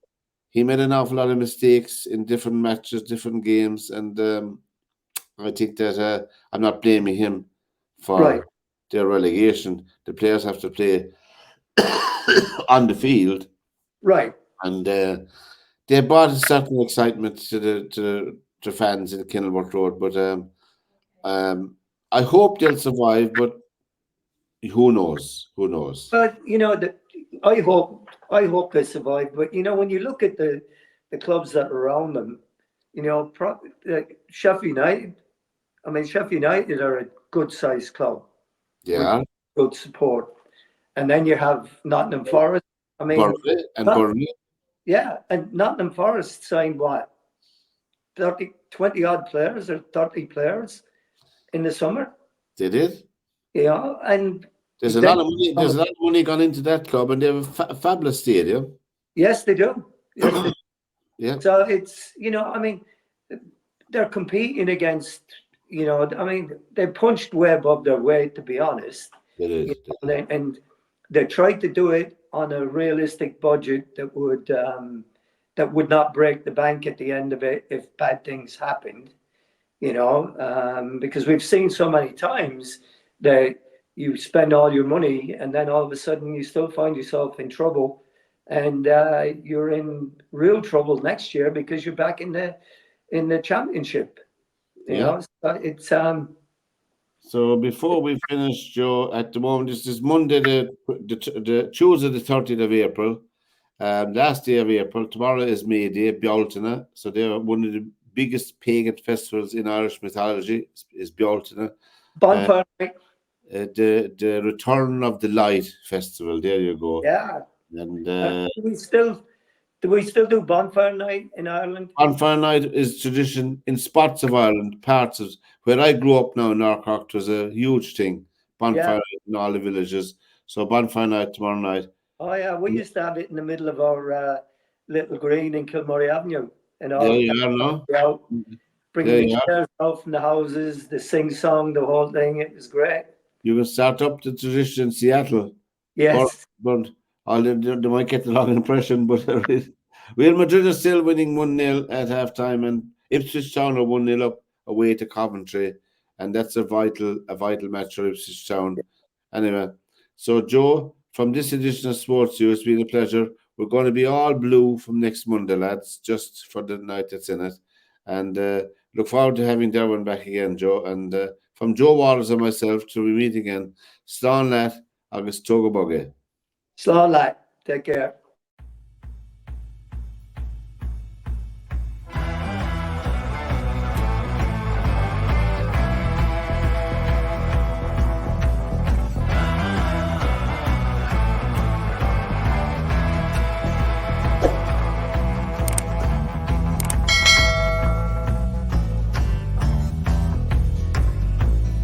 he made an awful lot of mistakes in different matches, different games, and I think that I'm not blaming him right, for their relegation. The players have to play on the field, right. and they brought a certain excitement to fans in Kenilworth Road. But I hope they'll survive. But who knows? Who knows? But I hope they survive. But when you look at the clubs that are around them, like Sheffield United. I mean, Sheffield United are a good sized club with Yeah, good support, and then you have Nottingham Forest. I mean, Burnley. yeah, and Nottingham Forest signed what 30, 20 odd players or 30 players in the summer. They did. And There's a then lot of money. There's a lot of money gone into that club, and they have a fabulous stadium. yes, they do. Yes, they do. Yeah, So it's I mean, they're competing against. I mean, they punched way above their weight, to be honest. it is. And they tried to do it on a realistic budget that would not break the bank at the end of it if bad things happened. Because we've seen so many times that you spend all your money and then all of a sudden you still find yourself in trouble, and you're in real trouble next year because you're back in the championship. Yeah. So it's So before we finish, Joe, at the moment this is Monday, the Tuesday, the 30th of April. Last day of April. Tomorrow is May Day, Bealtaine. So they're one of the biggest pagan festivals in Irish mythology. Is Bealtaine. bonfire night. The Return of the Light Festival. There you go. Yeah. And Do we still do bonfire night in Ireland? Bonfire Night is tradition in spots of Ireland, parts of where I grew up now in Norcork. It was a huge thing. Bonfire Night in all the villages. So Bonfire Night tomorrow night. Oh yeah, we used to have it in the middle of our little green in Kilmurray Avenue, and There all you are now. out, bringing There the you are. chairs out from the houses, the sing song, the whole thing. It was great. You can start up the tradition in Seattle. Yes. But they might get the wrong impression, but Real Madrid is still winning 1-0 at half time, and Ipswich Town are 1-0 up away to Coventry, and that's a vital match for Ipswich Town. Anyway, so Joe, from this edition of SportsView, it's been a pleasure. We're going to be all blue from next Monday, lads, just for the night that's in it. And look forward to having Derwin back again, Joe. And from Joe Waters and myself, till we meet again, Slán Leat agus Tóga Bogé. Slán lad. Take care.